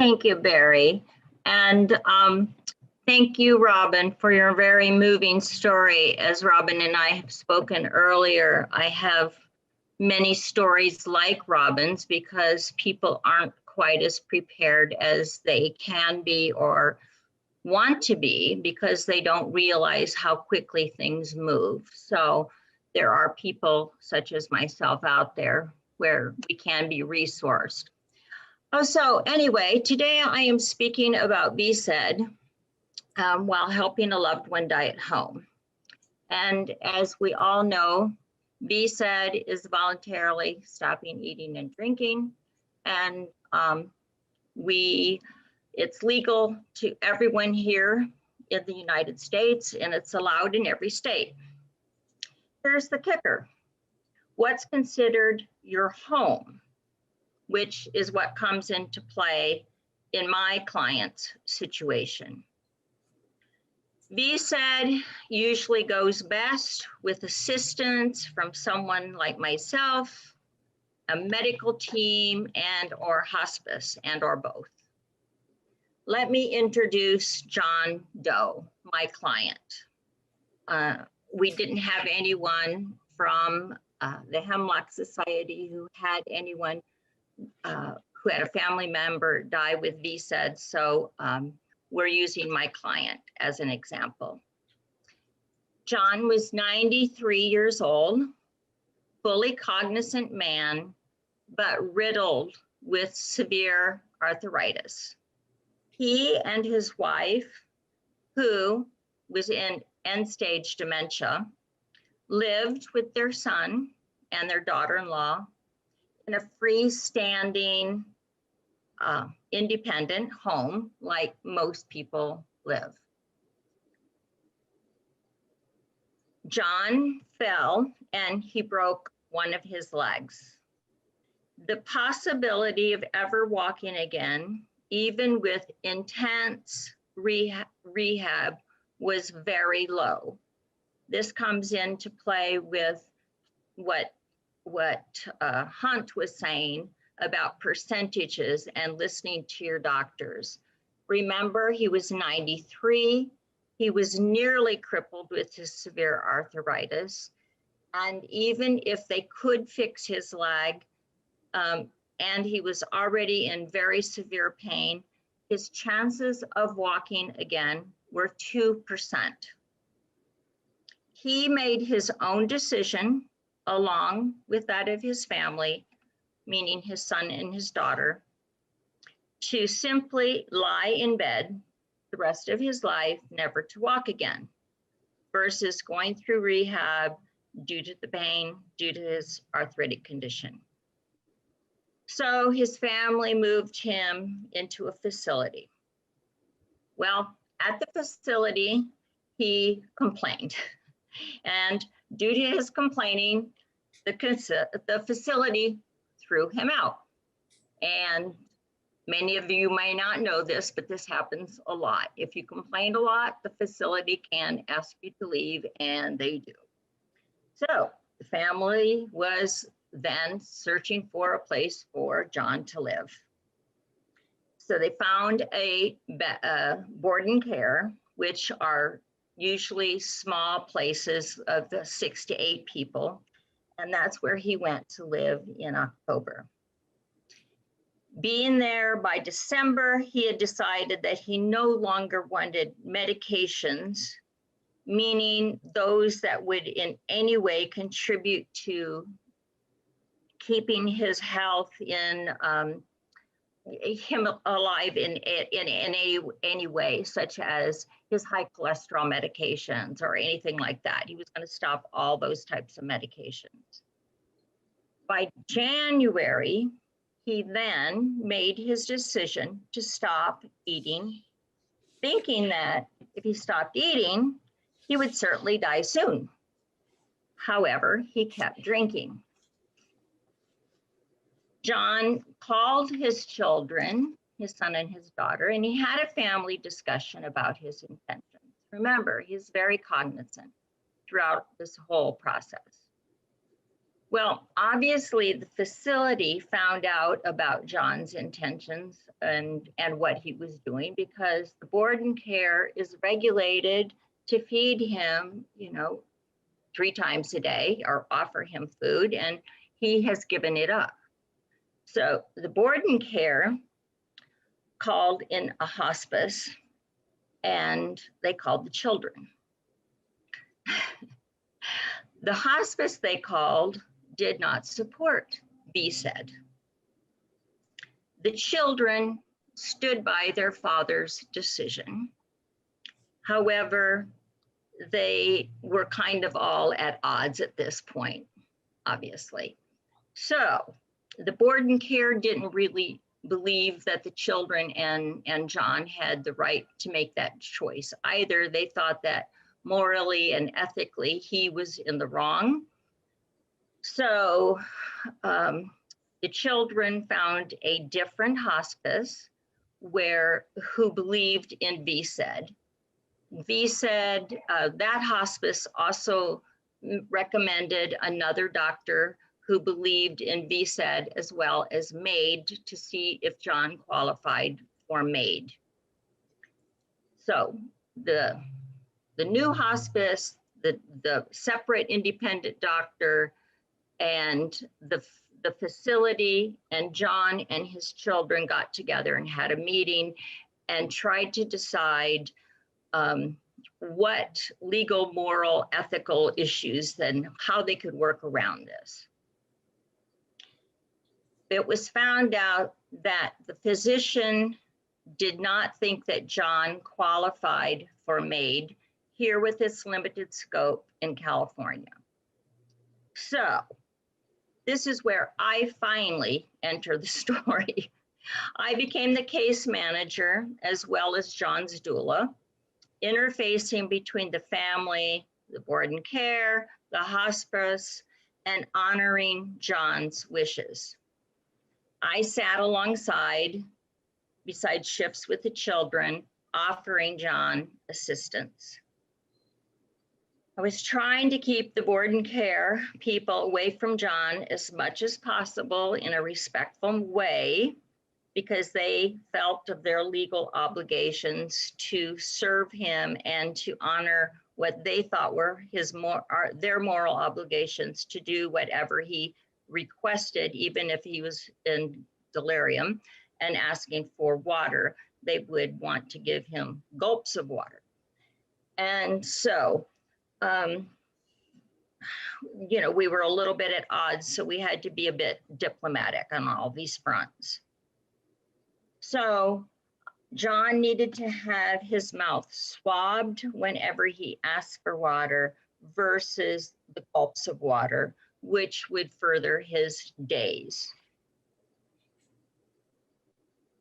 Thank you, Barry. And thank you, Robin, for your very moving story. As Robin and I have spoken earlier, I have many stories like Robin's because people aren't quite as prepared as they can be or want to be because they don't realize how quickly things move. So there are people such as myself out there where we can be resourced. Oh, so anyway, today I am speaking about VSED while helping a loved one die at home. And as we all know, VSED is voluntarily stopping eating and drinking. And it's legal to everyone here in the United States, and it's allowed in every state. Here's the kicker. What's considered your home, which is what comes into play in my client's situation. VSED usually goes best with assistance from someone like myself, a medical team, and or hospice, and or both. Let me introduce John Doe, my client. We didn't have anyone from the Hemlock Society who had anyone who had a family member die with VSED, so we're using my client as an example. John was 93 years old, fully cognizant man, but riddled with severe arthritis. He and his wife, who was in end-stage dementia, lived with their son and their daughter-in-law in a freestanding, independent home like most people live. John fell and he broke one of his legs. The possibility of ever walking again, even with intense rehab, was very low. This comes into play with what Hunt was saying about percentages and listening to your doctors. Remember, he was 93. He was nearly crippled with his severe arthritis. And even if they could fix his leg, and he was already in very severe pain, his chances of walking again were 2%. He made his own decision along with that of his family, meaning his son and his daughter, to simply lie in bed the rest of his life, never to walk again, versus going through rehab due to the pain, due to his arthritic condition. So his family moved him into a facility. Well, at the facility, he complained. And due to his complaining, the facility threw him out. And many of you may not know this, but this happens a lot. If you complain a lot, the facility can ask you to leave, and they do. So the family was then searching for a place for John to live. So they found a board and care, which are usually small places of the 6 to 8 people. And that's where he went to live in October. Being there by December, he had decided that he no longer wanted medications, meaning those that would in any way contribute to keeping his health in him alive in any way, such as his high cholesterol medications or anything like that. He was going to stop all those types of medications. By January, he then made his decision to stop eating, thinking that if he stopped eating, he would certainly die soon. However, he kept drinking. John called his children, his son and his daughter, and he had a family discussion about his intentions. Remember, he's very cognizant throughout this whole process. Well, obviously the facility found out about John's intentions and what he was doing, because the board and care is regulated to feed him, 3 times a day or offer him food, and he has given it up. So the board and care called in a hospice, and they called the children. The hospice they called did not support VSED. The children stood by their father's decision. However, they were kind of all at odds at this point, obviously. So the board and care didn't really believe that the children and John had the right to make that choice either. They thought that morally and ethically he was in the wrong. So the children found a different hospice who believed in VSED. VSED, that hospice also recommended another doctor who believed in VSED as well as MAID to see if John qualified for MAID. So the new hospice, the separate independent doctor, and the facility and John and his children got together and had a meeting and tried to decide what legal, moral, ethical issues and how they could work around this. It was found out that the physician did not think that John qualified for MAID here with its limited scope in California. So this is where I finally enter the story. I became the case manager as well as John's doula, interfacing between the family, the board and care, the hospice, and honoring John's wishes. I sat alongside, beside shifts with the children, offering John assistance. I was trying to keep the board and care people away from John as much as possible in a respectful way, because they felt of their legal obligations to serve him and to honor what they thought were their moral obligations to do whatever he requested, even if he was in delirium and asking for water. They would want to give him gulps of water. And so, we were a little bit at odds, so we had to be a bit diplomatic on all these fronts. So John needed to have his mouth swabbed whenever he asked for water versus the gulps of water, which would further his days.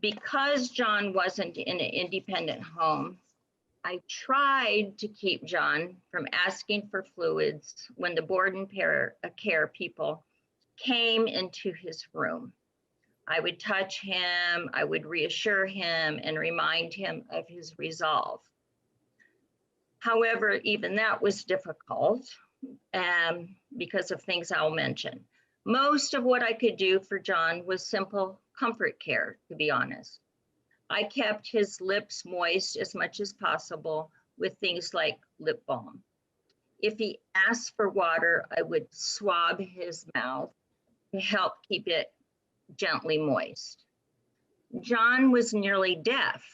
Because John wasn't in an independent home, I tried to keep John from asking for fluids when the board and care people came into his room. I would touch him, I would reassure him and remind him of his resolve. However, even that was difficult because of things I'll mention. Most of what I could do for John was simple comfort care, to be honest. I kept his lips moist as much as possible with things like lip balm. If he asked for water, I would swab his mouth to help keep it gently moist. John was nearly deaf,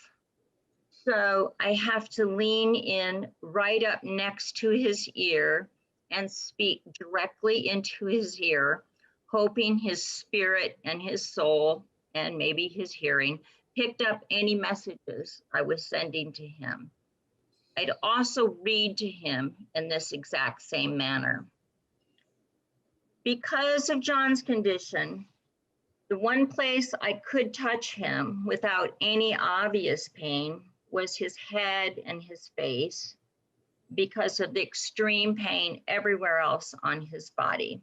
so I have to lean in right up next to his ear and speak directly into his ear, hoping his spirit and his soul and maybe his hearing picked up any messages I was sending to him. I'd also read to him in this exact same manner. Because of John's condition, the one place I could touch him without any obvious pain was his head and his face, because of the extreme pain everywhere else on his body.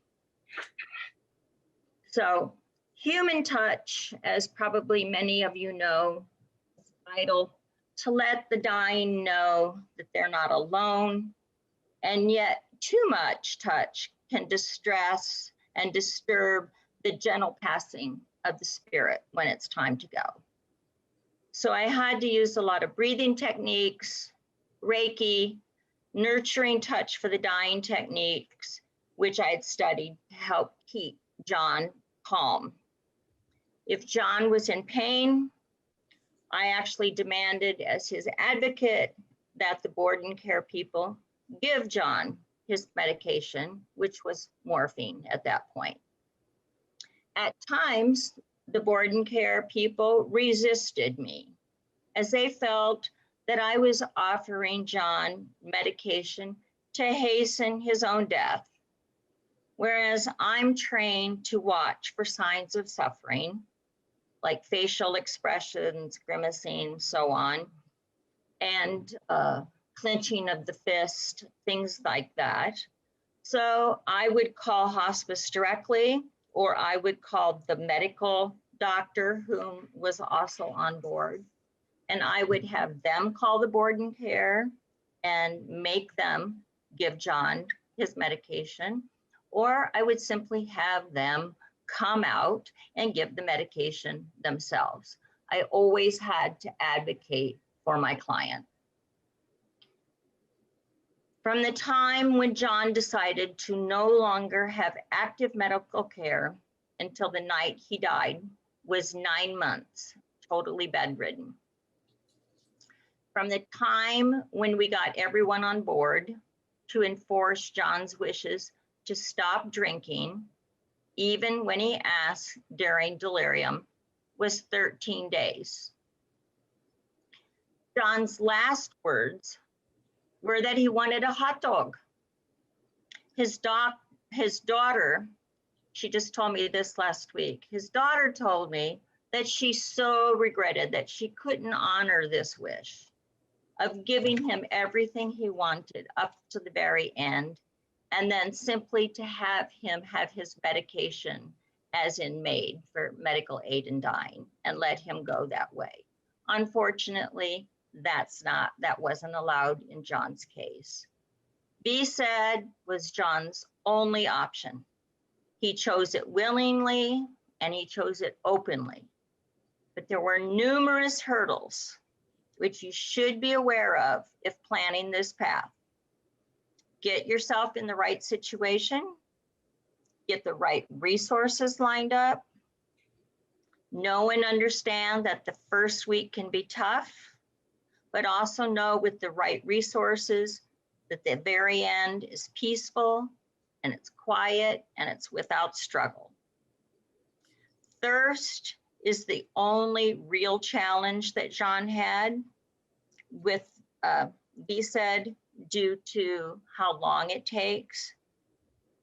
So human touch, as probably many of you know, is vital to let the dying know that they're not alone, and yet too much touch can distress and disturb the gentle passing of the spirit when it's time to go. So I had to use a lot of breathing techniques, Reiki, nurturing touch for the dying techniques, which I had studied to help keep John calm. If John was in pain, I actually demanded as his advocate that the board and care people give John his medication, which was morphine at that point. At times, the board and care people resisted me as they felt that I was offering John medication to hasten his own death, whereas I'm trained to watch for signs of suffering, like facial expressions, grimacing, so on, and clenching of the fist, things like that. So I would call hospice directly, or I would call the medical doctor who was also on board, and I would have them call the board and care and make them give John his medication, or I would simply have them come out and give the medication themselves. I always had to advocate for my client. From the time when John decided to no longer have active medical care until the night he died was 9 months, totally bedridden. From the time when we got everyone on board to enforce John's wishes to stop drinking, even when he asked during delirium, was 13 days. John's last words were that he wanted a hot dog. His daughter, she just told me this last week, his daughter told me that she so regretted that she couldn't honor this wish of giving him everything he wanted up to the very end, and then simply to have him have his medication as in MAID for medical aid in dying and let him go that way. Unfortunately, that wasn't allowed in John's case. VSED was John's only option. He chose it willingly and he chose it openly. But there were numerous hurdles which you should be aware of if planning this path. Get yourself in the right situation, get the right resources lined up, know and understand that the first week can be tough, but also know with the right resources that the very end is peaceful and it's quiet and it's without struggle. Thirst is the only real challenge that John had with VSED due to how long it takes.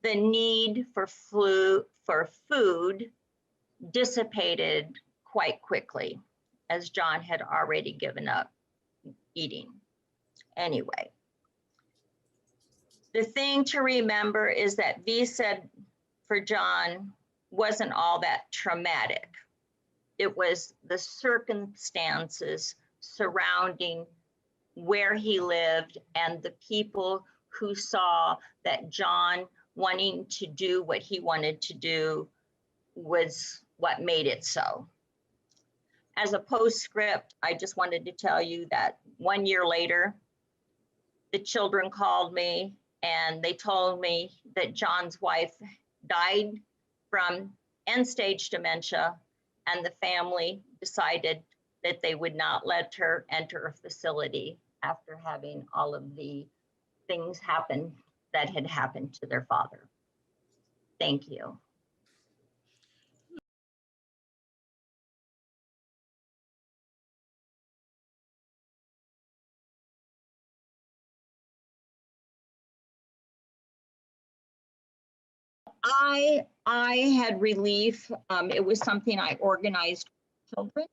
The need for food dissipated quite quickly as John had already given up eating. Anyway, the thing to remember is that VSED for John wasn't all that traumatic. It was the circumstances surrounding where he lived and the people who saw that John wanting to do what he wanted to do was what made it so. As a postscript, I just wanted to tell you that 1 year later, the children called me and they told me that John's wife died from end-stage dementia, and the family decided that they would not let her enter a facility after having all of the things happen that had happened to their father. Thank you. I had relief. It was something I organized for children.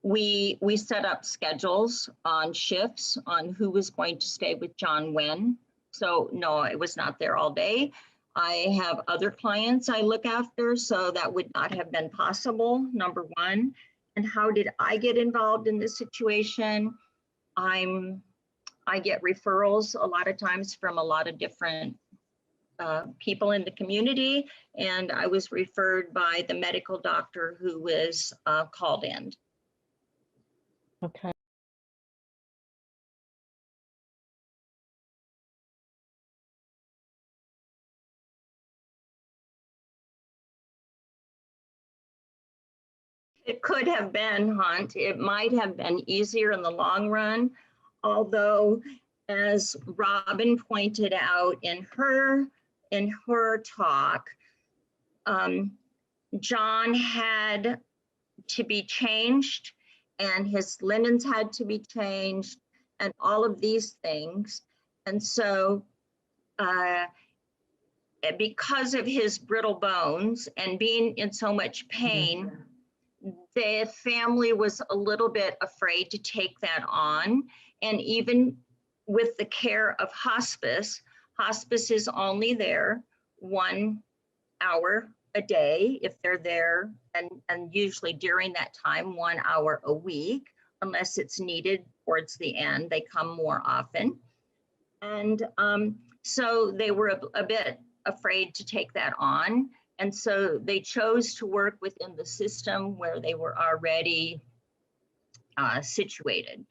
We set up schedules on shifts on who was going to stay with John when. So no, it was not there all day. I have other clients I look after, so that would not have been possible, number one. And how did I get involved in this situation? I get referrals a lot of times from a lot of different people in the community, and I was referred by the medical doctor who was called in. Okay. It could have been, Hunt. It might have been easier in the long run, although, as Robin pointed out in her talk, John had to be changed, and his linens had to be changed, and all of these things. And so, because of his brittle bones and being in so much pain, the family was a little bit afraid to take that on. And even with the care of hospice, hospice is only there 1 hour a day if they're there, and usually during that time 1 hour a week, unless it's needed towards the end. They come more often. And so they were a bit afraid to take that on. And so they chose to work within the system where they were already situated,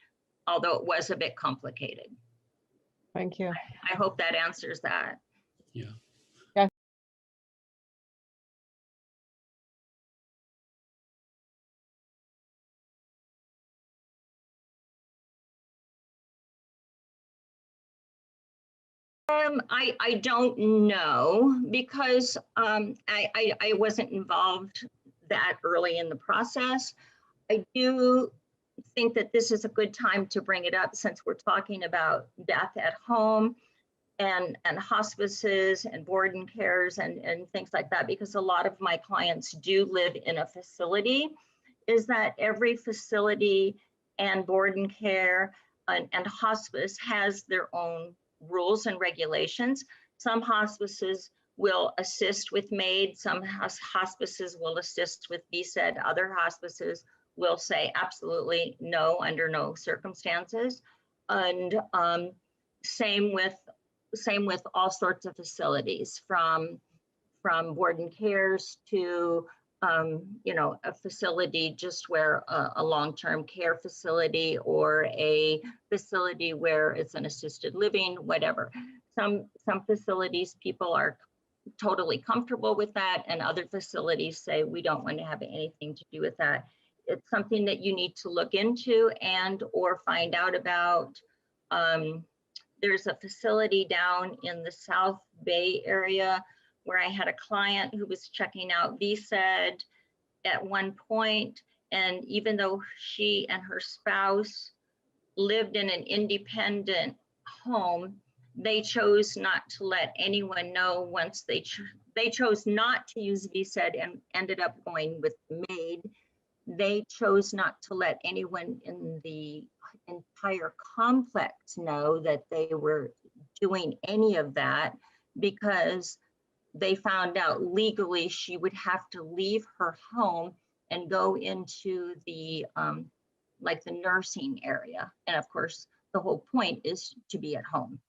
although it was a bit complicated. Thank you. I hope that answers that. Yeah. Yeah. I don't know, because I wasn't involved that early in the process. I do think that this is a good time to bring it up, since we're talking about death at home and hospices and board and cares and things like that, because a lot of my clients do live in a facility, is that every facility and board and care and hospice has their own rules and regulations. Some hospices will assist with MAID, some hospices will assist with VSED, other hospices will say absolutely no, under no circumstances. And same with all sorts of facilities, from board and cares to a facility just where a long-term care facility, or a facility where it's an assisted living, whatever. Some facilities, people are totally comfortable with that, and other facilities say we don't want to have anything to do with that. It's something that you need to look into and or find out about. There's a facility down in the South Bay area where I had a client who was checking out VSED at one point, and even though she and her spouse lived in an independent home, they chose not to let anyone know. Once they chose not to use VSED and ended up going with MAID. They chose not to let anyone in the entire complex know that they were doing any of that, because they found out legally she would have to leave her home and go into the like the nursing area. And of course, the whole point is to be at home.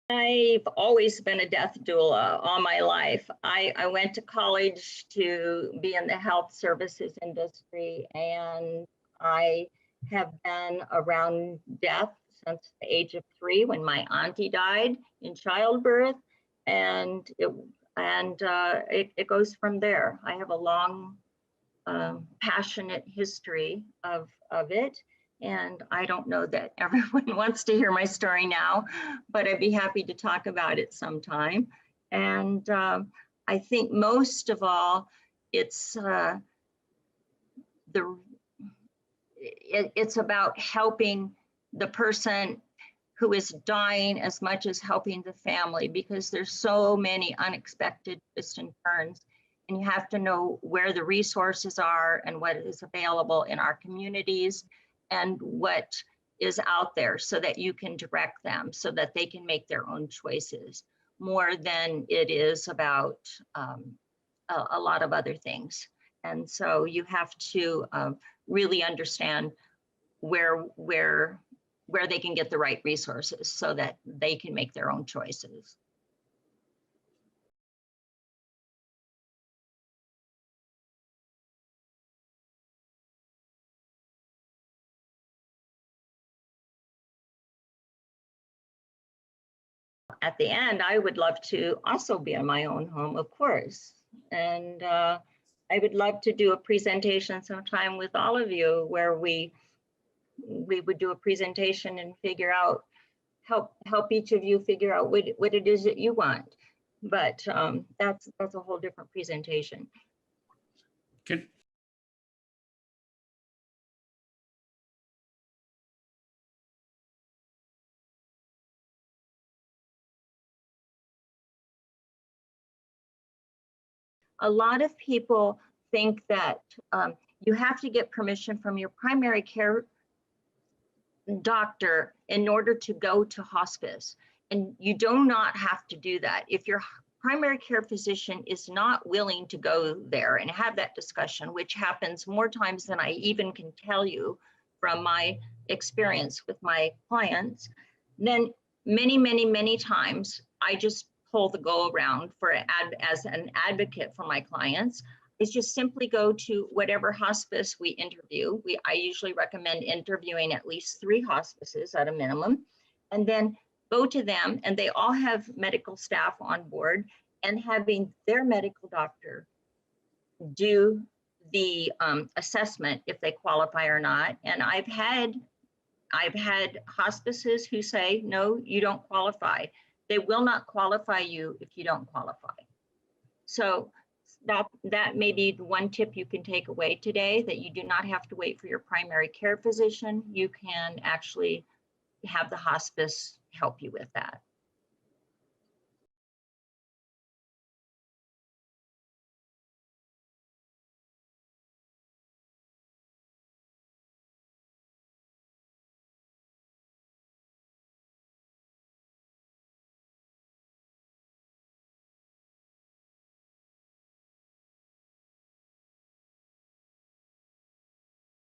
I've always been a death doula all my life. I went to college to be in the health services industry, and I have been around death since the age of 3, when my auntie died in childbirth, and it goes from there. I have a long, passionate history of it. And I don't know that everyone wants to hear my story now, but I'd be happy to talk about it sometime. And I think most of all, it's it's about helping the person who is dying as much as helping the family, because there's so many unexpected twists and turns, and you have to know where the resources are and what is available in our communities and what is out there, so that you can direct them so that they can make their own choices, more than it is about a lot of other things. And so you have to really understand where they can get the right resources so that they can make their own choices. At the end, I would love to also be in my own home, of course. And I would love to do a presentation sometime with all of you where we would do a presentation and figure out, help each of you figure out what it is that you want. But that's a whole different presentation. Can, a lot of people think that you have to get permission from your primary care doctor in order to go to hospice. And you do not have to do that. If your primary care physician is not willing to go there and have that discussion, which happens more times than I even can tell you from my experience with my clients, then many times I just pull the go around as an advocate for my clients is just simply go to whatever hospice we interview. I usually recommend interviewing at least 3 hospices at a minimum, and then go to them, and they all have medical staff on board, and having their medical doctor do the assessment if they qualify or not. And I've had hospices who say, no, you don't qualify. They will not qualify you if you don't qualify. So that may be the one tip you can take away today, that you do not have to wait for your primary care physician. You can actually have the hospice help you with that.